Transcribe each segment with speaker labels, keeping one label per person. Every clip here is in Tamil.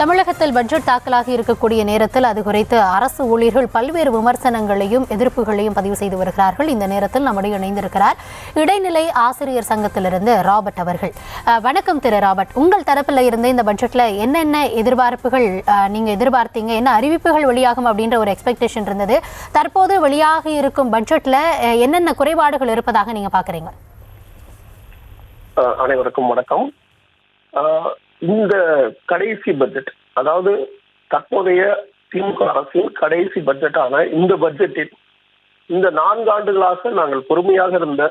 Speaker 1: தமிழகத்தில் பட்ஜெட் தாக்கலாகி இருக்கக்கூடிய நேரத்தில் அது குறித்து அரசு ஊழியர்கள் பல்வேறு விமர்சனங்களையும் எதிர்ப்புகளையும் பதிவு செய்து வருகிறார்கள். இந்த நேரத்தில் நம்முடைய இணைந்திருக்கிறார் இடைநிலை ஆசிரியர் சங்கத்திலிருந்து ராபர்ட் அவர்கள். வணக்கம் திரு ராபர்ட், உங்கள் தரப்பில் இருந்து இந்த பட்ஜெட்ல என்னென்ன எதிர்பார்ப்புகள் நீங்க எதிர்பார்த்தீங்க, என்ன அறிவிப்புகள் வெளியாகும் அப்படின்ற ஒரு எக்ஸ்பெக்டேஷன் இருந்தது, தற்போது வெளியாகி இருக்கும் பட்ஜெட்ல என்னென்ன குறைபாடுகள் இருப்பதாக நீங்க பாக்குறீங்க?
Speaker 2: அனைவருக்கும் வணக்கம். இந்த கடைசி பட்ஜெட், அதாவது தற்போதைய திமுக அரசின் கடைசி பட்ஜெட்டான இந்த பட்ஜெட்டில் இந்த 4 ஆண்டுகளாக நாங்கள் பொறுமையாக இருந்த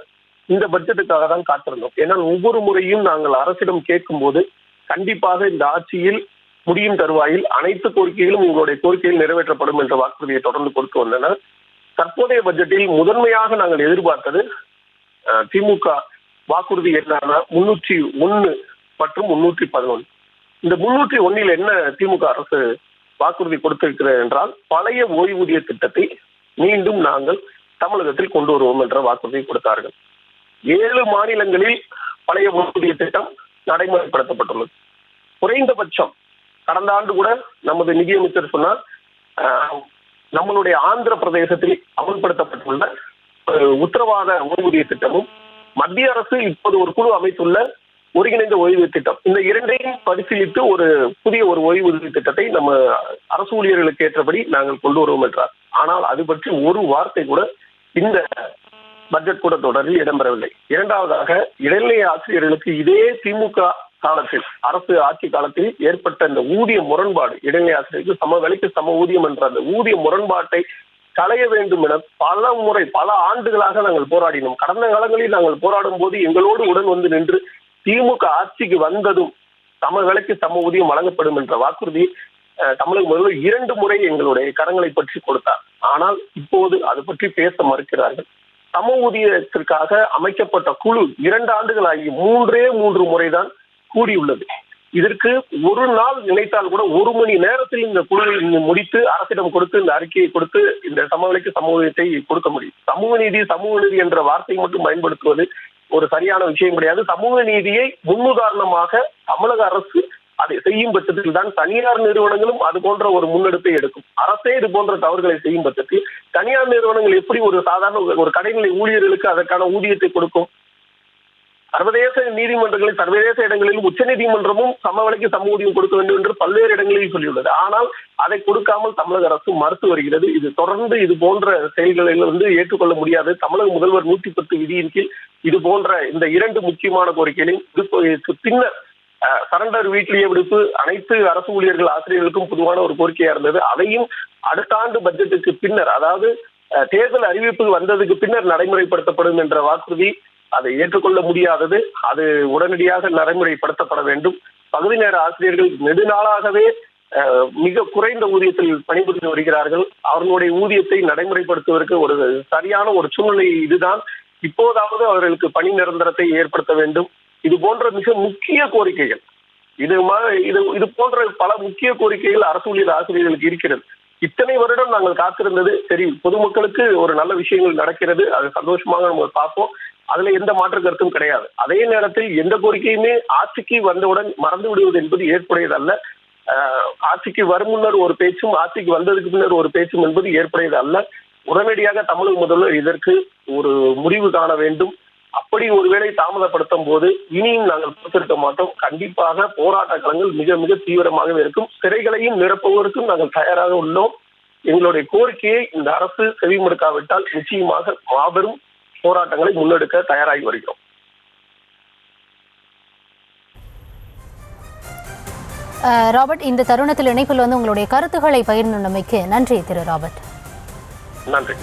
Speaker 2: இந்த பட்ஜெட்டுக்காக தான் காத்திருந்தோம். ஏன்னால் ஒவ்வொரு முறையும் நாங்கள் அரசிடம் கேட்கும் போது கண்டிப்பாக இந்த ஆட்சியில் முடியும் தருவாயில் அனைத்து கோரிக்கைகளும் உங்களுடைய கோரிக்கைகள் நிறைவேற்றப்படும் என்ற வாக்குறுதியை தொடர்ந்து கொடுத்து வந்தனர். தற்போதைய பட்ஜெட்டில் முதன்மையாக நாங்கள் எதிர்பார்த்தது திமுக வாக்குறுதி என்னான 301 மற்றும் 311. இந்த 301 என்ன திமுக அரசு வாக்குறுதி கொடுத்திருக்கிறது என்றால், பழைய ஓய்வூதிய திட்டத்தை மீண்டும் நாங்கள் தமிழகத்தில் கொண்டு வருவோம் என்ற வாக்குறுதியை கொடுத்தார்கள். 7 மாநிலங்களில் பழைய ஓய்வூதிய திட்டம் நடைமுறைப்படுத்தப்பட்டுள்ளது. குறைந்தபட்சம் கடந்த ஆண்டு கூட நமது நிதியமைச்சர் சொன்னார், நம்மளுடைய ஆந்திர பிரதேசத்தில் அமல்படுத்தப்பட்டுள்ள உத்தரவாத ஓய்வூதிய திட்டமும் மத்திய அரசு இப்போது ஒரு குழு அமைத்துள்ள ஒருங்கிணைந்த ஓய்வூதிய திட்டம், இந்த இரண்டையும் பரிசீலித்து ஒரு புதிய ஓய்வூதிய திட்டத்தை நம்ம அரசு ஊழியர்களுக்கு ஏற்றபடி நாங்கள் கொண்டு வருவோம் என்றார். ஆனால் அது பற்றி ஒரு வார்த்தை கூட இந்த பட்ஜெட் கூட்டத்தொடரில் இடம்பெறவில்லை. இரண்டாவதாக, இடைநிலை ஆசிரியர்களுக்கு இதே திமுக காலத்தில், அரசு ஆட்சி காலத்தில் ஏற்பட்ட இந்த ஊதிய முரண்பாடு, இடைநிலை ஆசிரியருக்கு சம வேலைக்கு சம ஊதியம் என்ற அந்த ஊதிய முரண்பாட்டை களைய வேண்டும் என பல முறை, பல ஆண்டுகளாக நாங்கள் போராடினோம். கடந்த காலங்களில் நாங்கள் போராடும் போது எங்களோடு உடன் வந்து நின்று திமுக ஆட்சிக்கு வந்ததும் சம வேலைக்கு சம ஊதியம் வழங்கப்படும் என்ற வாக்குறுதி தமிழக முதல்வர் 2 முறை எங்களுடைய கரங்களை பற்றி கொடுத்தார். ஆனால் இப்போது அது பற்றி பேச மறுக்கிறார்கள். சம ஊதியத்திற்காக அமைக்கப்பட்ட குழு 2 ஆண்டுகளாகி 3 முறைதான் கூடியுள்ளது. இதற்கு ஒரு நாள் நினைத்தால் கூட 1 மணி நேரத்தில் இந்த குழுவை முடித்து அரசிடம் கொடுத்து இந்த அறிக்கையை கொடுத்து இந்த சமவெளிக்கு சம ஊதியத்தை கொடுக்க முடியும். சமூக நீதி என்ற வார்த்தையை மட்டும் பயன்படுத்துவது ஒரு சரியான விஷயம் கிடையாது. சமூக நீதியை முன்னுதாரணமாக தமிழக அரசு அதை செய்யும் பட்சத்தில் தான் தனியார் நிறுவனங்களும் அது போன்ற ஒரு முன்னெடுப்பை எடுக்கும். அரசே இது போன்ற தவறுகளை செய்யும் பட்சத்தில் தனியார் நிறுவனங்கள் எப்படி ஒரு சாதாரண ஒரு கடைநிலை ஊழியர்களுக்கு அதற்கான ஊதியத்தை கொடுக்கும்? சர்வதேச நீதிமன்றங்களில், சர்வதேச இடங்களிலும் உச்ச நீதிமன்றமும் சமவெளிக்கு சம ஊதியம் கொடுக்க வேண்டும் என்று பல்வேறு இடங்களில் சொல்லியுள்ளது. ஆனால் அதை கொடுக்காமல் தமிழக அரசு மறுத்து வருகிறது. இது தொடர்ந்து இது போன்ற செயல்களில் ஏற்றுக்கொள்ள முடியாது. தமிழக முதல்வர் 110 விதியின் கீழ் இது போன்ற இந்த 2 முக்கியமான கோரிக்கைகளையும் பின்னர் சரண்டர் வீட்டிலேயே விடுப்பு அனைத்து அரசு ஊழியர்கள் ஆசிரியர்களுக்கும் பொதுவான ஒரு கோரிக்கையா இருந்தது. அதையும் அடுத்த ஆண்டு பட்ஜெட்டுக்கு பின்னர், அதாவது தேர்தல் அறிவிப்பு வந்ததுக்கு பின்னர் நடைமுறைப்படுத்தப்படும் என்ற வாக்குறுதி அதை ஏற்றுக்கொள்ள முடியாதது. அது உடனடியாக நடைமுறைப்படுத்தப்பட வேண்டும். பகுதி நேர ஆசிரியர்கள் நெடுநாளாகவே மிக குறைந்த ஊதியத்தில் பணிபுரிந்து வருகிறார்கள். அவர்களுடைய ஊதியத்தை நடைமுறைப்படுத்துவதற்கு ஒரு சரியான ஒரு சூழ்நிலை இதுதான். இப்போதாவது அவர்களுக்கு பணி நிரந்தரத்தை ஏற்படுத்த வேண்டும். இது போன்ற மிக முக்கிய கோரிக்கைகள், இது போன்ற பல முக்கிய கோரிக்கைகள் அரசு ஊழியர் ஆசிரியர்களுக்கு இருக்கிறது. இத்தனை வருடம் நாங்கள் காத்திருந்தது சரி, பொதுமக்களுக்கு ஒரு நல்ல விஷயங்கள் நடக்கிறது, அது சந்தோஷமாக நம்ம பார்ப்போம், அதுல எந்த மாற்று கருத்தும் கிடையாது. அதே நேரத்தில் எந்த கோரிக்கையுமே ஆட்சிக்கு வந்தவுடன் மறந்து விடுவது என்பது ஏற்புடையது அல்ல. ஆட்சிக்கு வரும் முன்னர் ஒரு பேச்சும் ஆட்சிக்கு வந்ததுக்கு பின்னர் ஒரு பேச்சும் என்பது ஏற்புடையது அல்ல. உடனடியாக தமிழக முதல்வர் இதற்கு ஒரு முடிவு காண வேண்டும். அப்படி ஒருவேளை தாமதப்படுத்தும் போது இனியும் நாங்கள் பொறுத்திருக்க மாட்டோம். கண்டிப்பாக போராட்ட களங்கள் மிக மிக தீவிரமாகவே இருக்கும். சிறைகளையும் நிரப்புவதற்கும் நாங்கள் தயாராக உள்ளோம். எங்களுடைய கோரிக்கையை இந்த அரசு செவிமடுக்காவிட்டால் நிச்சயமாக மாபெரும் போராட்டங்களை முன்னெடுக்க தயாராகி வருகிறோம்.
Speaker 1: ராபர்ட், இந்த தருணத்தில் இணைப்பில் உங்களுடைய கருத்துக்களை பகிர்ந்தமைக்கு நன்றி திரு ராபர்ட்.
Speaker 2: நன்றி.